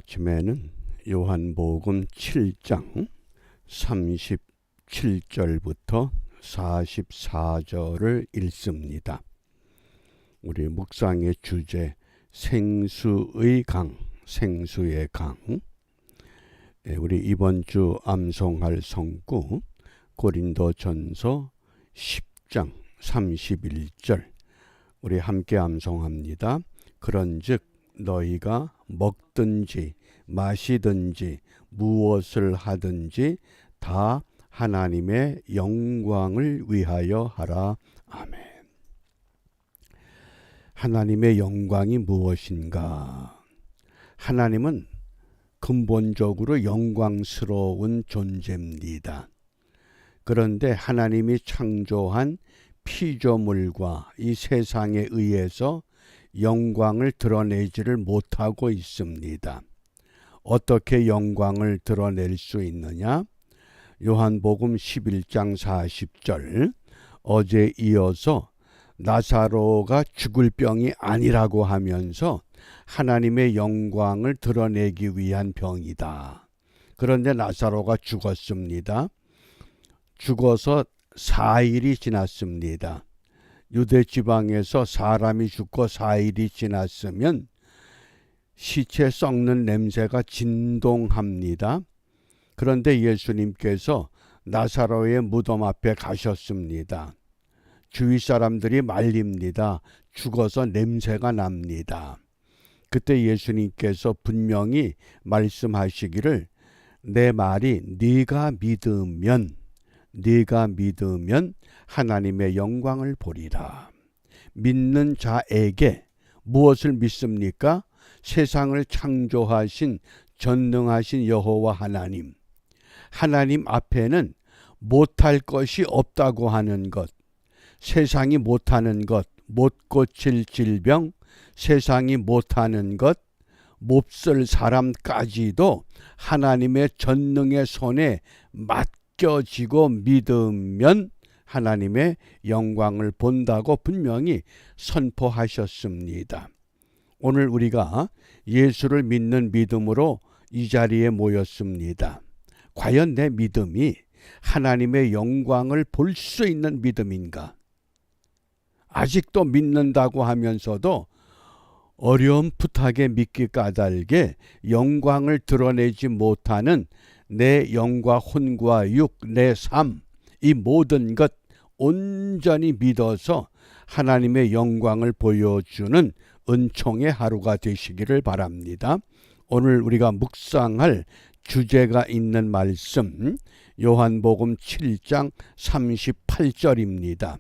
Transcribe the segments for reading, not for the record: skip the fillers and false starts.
아침에는 요한복음 7장 37절부터 44절을 읽습니다. 우리 묵상의 주제 생수의 강, 생수의 강. 우리 이번 주 암송할 성구 고린도전서 10장 31절 우리 함께 암송합니다. 그런즉 너희가 먹든지 마시든지 무엇을 하든지 다 하나님의 영광을 위하여 하라. 아멘. 하나님의 영광이 무엇인가? 하나님은 근본적으로 영광스러운 존재입니다. 그런데 하나님이 창조한 피조물과 이 세상에 의해서 영광을 드러내지를 못하고 있습니다. 어떻게 영광을 드러낼 수 있느냐? 요한복음 11장 40절 어제 이어서 나사로가 죽을 병이 아니라고 하면서 하나님의 영광을 드러내기 위한 병이다. 그런데 나사로가 죽었습니다. 죽어서 4일이 지났습니다. 유대 지방에서 사람이 죽고 4일이 지났으면 시체 썩는 냄새가 진동합니다. 그런데 예수님께서 나사로의 무덤 앞에 가셨습니다. 주위 사람들이 말립니다. 죽어서 냄새가 납니다. 그때 예수님께서 분명히 말씀하시기를 내 말이 네가 믿으면 하나님의 영광을 보리라. 믿는 자에게 무엇을 믿습니까? 세상을 창조하신 전능하신 여호와 하나님. 하나님 앞에는 못할 것이 없다고 하는 것, 세상이 못하는 것, 못 고칠 질병, 세상이 못하는 것, 몹쓸 사람까지도 하나님의 전능의 손에 맡겨지고 믿으면 하나님의 영광을 본다고 분명히 선포하셨습니다. 오늘 우리가 예수를 믿는 믿음으로 이 자리에 모였습니다. 과연 내 믿음이 하나님의 영광을 볼 수 있는 믿음인가? 아직도 믿는다고 하면서도 어렴풋하게 믿기 까닭에 영광을 드러내지 못하는 내 영과 혼과 육, 내 삶, 이 모든 것 온전히 믿어서 하나님의 영광을 보여주는 은총의 하루가 되시기를 바랍니다. 오늘 우리가 묵상할 주제가 있는 말씀 요한복음 7장 38절입니다.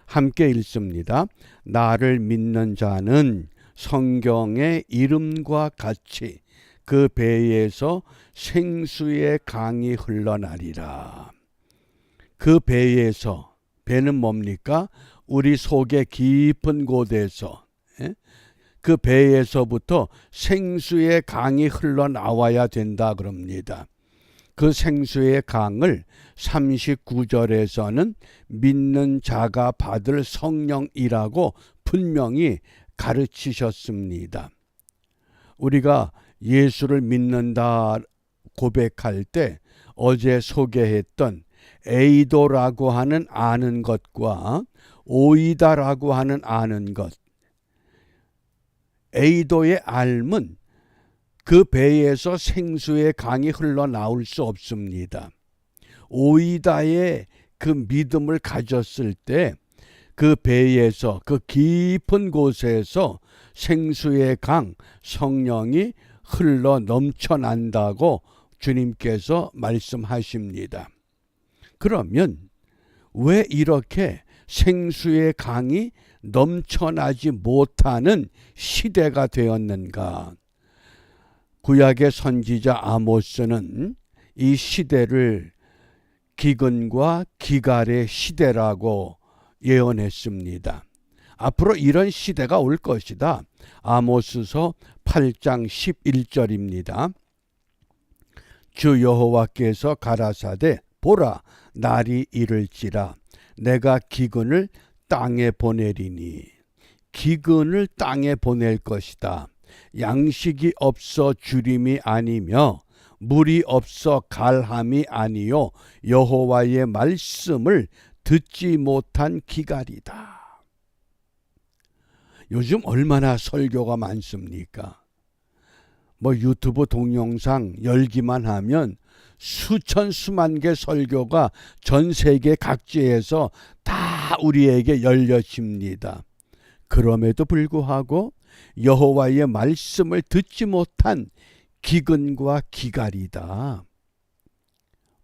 함께 읽습니다. 나를 믿는 자는 성경의 이름과 같이 그 배에서 생수의 강이 흘러나리라. 그 배에서, 배는 뭡니까? 우리 속의 깊은 곳에서, 그 배에서부터 생수의 강이 흘러나와야 된다 그럽니다. 그 생수의 강을 39절에서는 믿는 자가 받을 성령이라고 분명히 가르치셨습니다. 우리가 예수를 믿는다 고백할 때 어제 소개했던 에이도라고 하는 아는 것과 오이다라고 하는 아는 것, 에이도의 알은 그 배에서 생수의 강이 흘러나올 수 없습니다. 오이다의 그 믿음을 가졌을 때 그 배에서, 그 깊은 곳에서 생수의 강, 성령이 흘러 넘쳐난다고 주님께서 말씀하십니다. 그러면 왜 이렇게 생수의 강이 넘쳐나지 못하는 시대가 되었는가? 구약의 선지자 아모스는 이 시대를 기근과 기갈의 시대라고 예언했습니다. 앞으로 이런 시대가 올 것이다. 아모스서 8장 11절입니다. 주 여호와께서 가라사대 보라 날이 이를지라 내가 기근을 땅에 보내리니 기근을 땅에 보낼 것이다. 양식이 없어 주림이 아니며 물이 없어 갈함이 아니요 여호와의 말씀을 듣지 못한 기갈이다. 요즘 얼마나 설교가 많습니까? 뭐 유튜브 동영상 열기만 하면 수천 수만 개 설교가 전 세계 각지에서 다 우리에게 열려집니다. 그럼에도 불구하고 여호와의 말씀을 듣지 못한 기근과 기갈이다.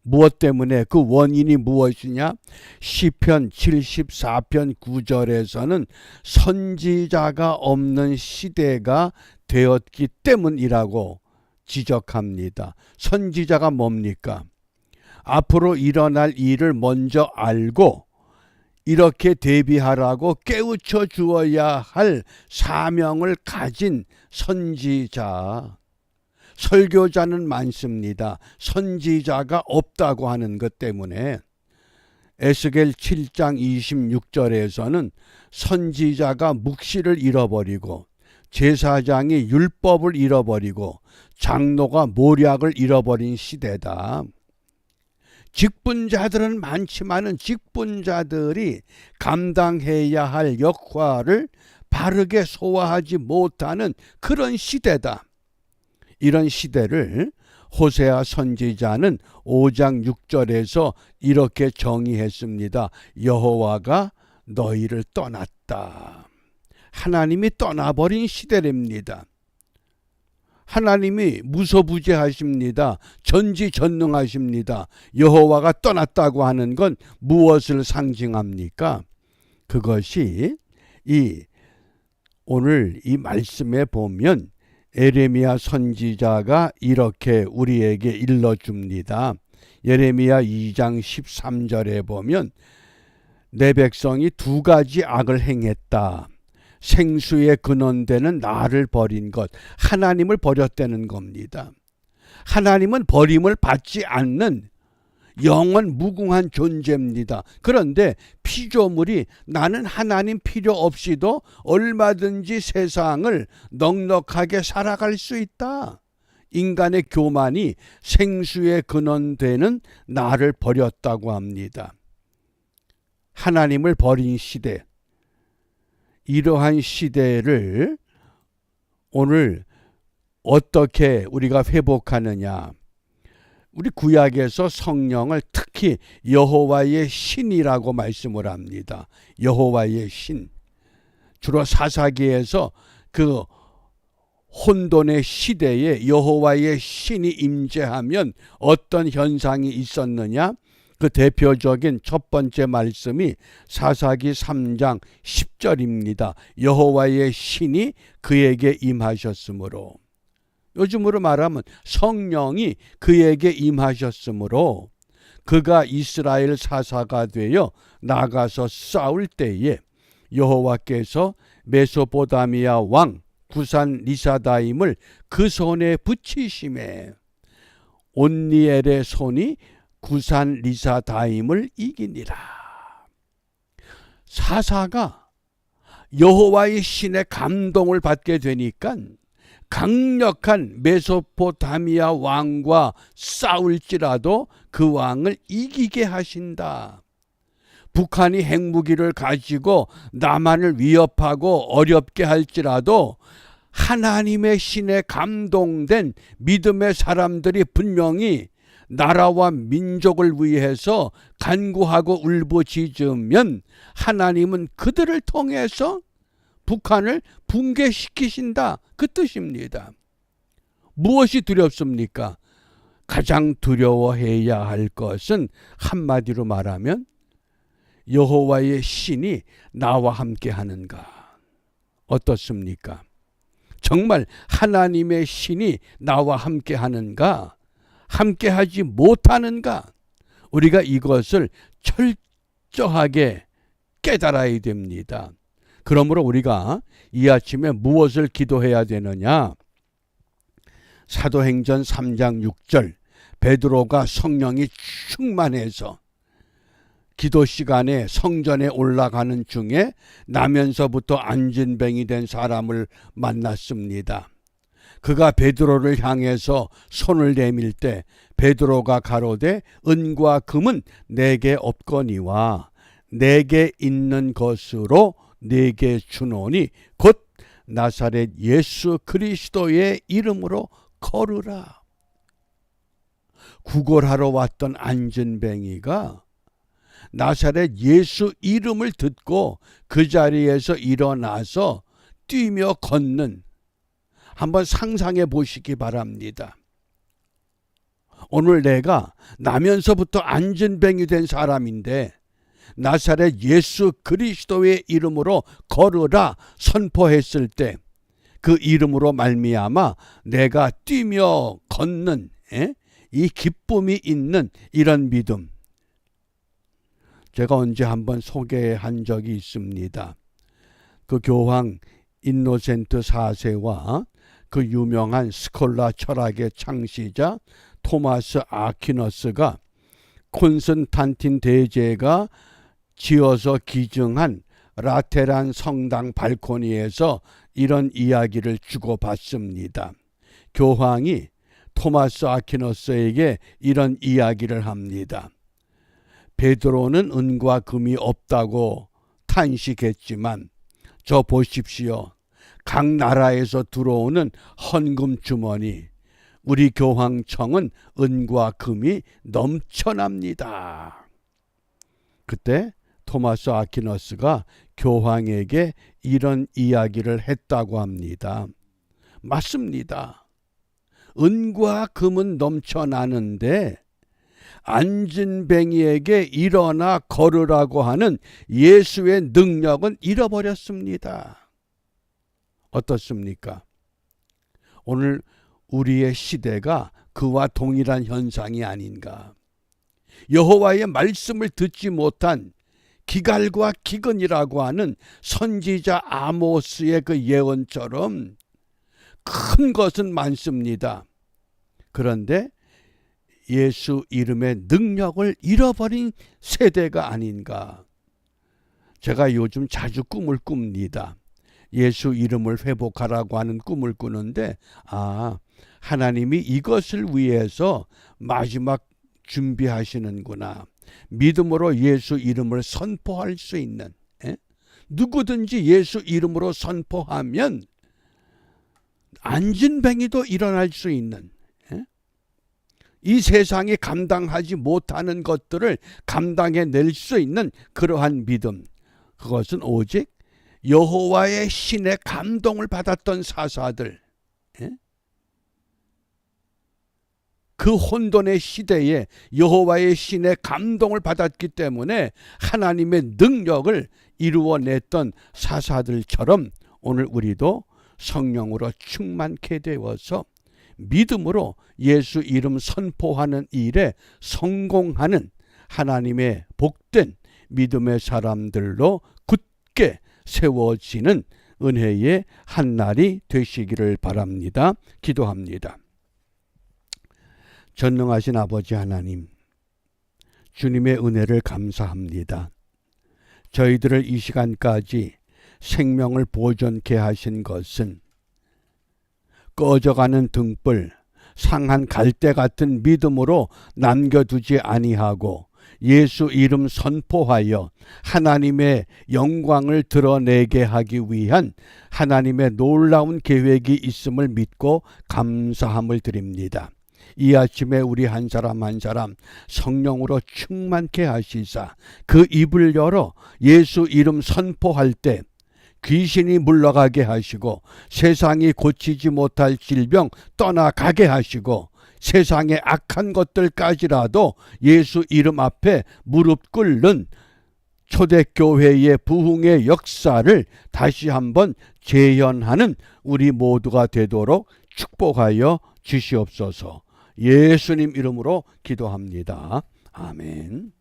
무엇 때문에? 그 원인이 무엇이냐? 시편 74편 9절에서는 선지자가 없는 시대가 되었기 때문이라고 지적합니다. 선지자가 뭡니까? 앞으로 일어날 일을 먼저 알고 이렇게 대비하라고 깨우쳐 주어야 할 사명을 가진 선지자. 설교자는 많습니다. 선지자가 없다고 하는 것 때문에 에스겔 7장 26절에서는 선지자가 묵시를 잃어버리고 제사장이 율법을 잃어버리고 장로가 모략을 잃어버린 시대다. 직분자들은 많지만은 직분자들이 감당해야 할 역할을 바르게 소화하지 못하는 그런 시대다. 이런 시대를 호세아 선지자는 5장 6절에서 이렇게 정의했습니다. 여호와가 너희를 떠났다. 하나님이 떠나버린 시대랍니다. 하나님이 무소부재하십니다. 전지전능하십니다. 여호와가 떠났다고 하는 건 무엇을 상징합니까? 그것이 오늘 이 말씀에 보면 예레미야 선지자가 이렇게 우리에게 일러줍니다. 예레미야 2장 13절에 보면 내 백성이 두 가지 악을 행했다. 생수의 근원되는 나를 버린 것, 하나님을 버렸다는 겁니다. 하나님은 버림을 받지 않는 영원 무궁한 존재입니다. 그런데 피조물이 나는 하나님 필요 없이도 얼마든지 세상을 넉넉하게 살아갈 수 있다. 인간의 교만이 생수의 근원되는 나를 버렸다고 합니다. 하나님을 버린 시대, 이러한 시대를 오늘 어떻게 우리가 회복하느냐. 우리 구약에서 성령을 특히 여호와의 신이라고 말씀을 합니다. 여호와의 신. 주로 사사기에서 그 혼돈의 시대에 여호와의 신이 임재하면 어떤 현상이 있었느냐? 그 대표적인 첫 번째 말씀이 사사기 3장 10절입니다. 여호와의 신이 그에게 임하셨으므로. 요즘으로 말하면 성령이 그에게 임하셨으므로 그가 이스라엘 사사가 되어 나가서 싸울 때에 여호와께서 메소포타미아 왕 구산 리사다임을 그 손에 붙이심에 온니엘의 손이 구산 리사다임을 이기니라. 사사가 여호와의 신의 감동을 받게 되니까 강력한 메소포타미아 왕과 싸울지라도 그 왕을 이기게 하신다. 북한이 핵무기를 가지고 남한을 위협하고 어렵게 할지라도 하나님의 신에 감동된 믿음의 사람들이 분명히 나라와 민족을 위해서 간구하고 울부짖으면 하나님은 그들을 통해서 북한을 붕괴시키신다. 그 뜻입니다. 무엇이 두렵습니까? 가장 두려워해야 할 것은 한마디로 말하면 여호와의 신이 나와 함께 하는가? 어떻습니까? 정말 하나님의 신이 나와 함께 하는가? 함께 하지 못하는가? 우리가 이것을 철저하게 깨달아야 됩니다. 그러므로 우리가 이 아침에 무엇을 기도해야 되느냐? 사도행전 3장 6절 베드로가 성령이 충만해서 기도 시간에 성전에 올라가는 중에 나면서부터 안진뱅이 된 사람을 만났습니다. 그가 베드로를 향해서 손을 내밀 때 베드로가 가로되 은과 금은 내게 없거니와 내게 있는 것으로 내게 주노니 곧 나사렛 예수 그리스도의 이름으로 걸으라. 구걸하러 왔던 안진뱅이가 나사렛 예수 이름을 듣고 그 자리에서 일어나서 뛰며 걷는, 한번 상상해 보시기 바랍니다. 오늘 내가 나면서부터 안진뱅이 된 사람인데 나사렛 예수 그리스도의 이름으로 걸으라 선포했을 때 그 이름으로 말미암아 내가 뛰며 걷는 이 기쁨이 있는 이런 믿음, 제가 언제 한번 소개한 적이 있습니다. 그 교황 인노센트 4세와 그 유명한 스콜라 철학의 창시자 토마스 아퀴너스가 콘스탄틴 대제가 지어서 기증한 라테란 성당 발코니에서 이런 이야기를 주고받습니다. 교황이 토마스 아퀴너스에게 이런 이야기를 합니다. 베드로는 은과 금이 없다고 탄식했지만 저 보십시오. 각 나라에서 들어오는 헌금 주머니, 우리 교황청은 은과 금이 넘쳐납니다. 그때 토마스 아퀴너스가 교황에게 이런 이야기를 했다고 합니다. 맞습니다. 은과 금은 넘쳐나는데 안진뱅이에게 일어나 걸으라고 하는 예수의 능력은 잃어버렸습니다. 어떻습니까? 오늘 우리의 시대가 그와 동일한 현상이 아닌가. 여호와의 말씀을 듣지 못한 기갈과 기근이라고 하는 선지자 아모스의 그 예언처럼 큰 것은 많습니다. 그런데 예수 이름의 능력을 잃어버린 세대가 아닌가. 제가 요즘 자주 꿈을 꿉니다. 예수 이름을 회복하라고 하는 꿈을 꾸는데 하나님이 이것을 위해서 마지막 준비하시는구나. 믿음으로 예수 이름을 선포할 수 있는, 누구든지 예수 이름으로 선포하면 안진뱅이도 일어날 수 있는, 이 세상이 감당하지 못하는 것들을 감당해낼 수 있는 그러한 믿음, 그것은 오직 여호와의 신의 감동을 받았던 사사들, 그 혼돈의 시대에 여호와의 신의 감동을 받았기 때문에 하나님의 능력을 이루어냈던 사사들처럼 오늘 우리도 성령으로 충만케 되어서 믿음으로 예수 이름 선포하는 일에 성공하는 하나님의 복된 믿음의 사람들로 굳게 세워지는 은혜의 한날이 되시기를 바랍니다. 기도합니다. 전능하신 아버지 하나님, 주님의 은혜를 감사합니다. 저희들을 이 시간까지 생명을 보존케 하신 것은 꺼져가는 등불, 상한 갈대 같은 믿음으로 남겨두지 아니하고 예수 이름 선포하여 하나님의 영광을 드러내게 하기 위한 하나님의 놀라운 계획이 있음을 믿고 감사함을 드립니다. 이 아침에 우리 한 사람 한 사람 성령으로 충만케 하시사 그 입을 열어 예수 이름 선포할 때 귀신이 물러가게 하시고 세상이 고치지 못할 질병 떠나가게 하시고 세상의 악한 것들까지라도 예수 이름 앞에 무릎 꿇는 초대교회의 부흥의 역사를 다시 한번 재현하는 우리 모두가 되도록 축복하여 주시옵소서. 예수님 이름으로 기도합니다. 아멘.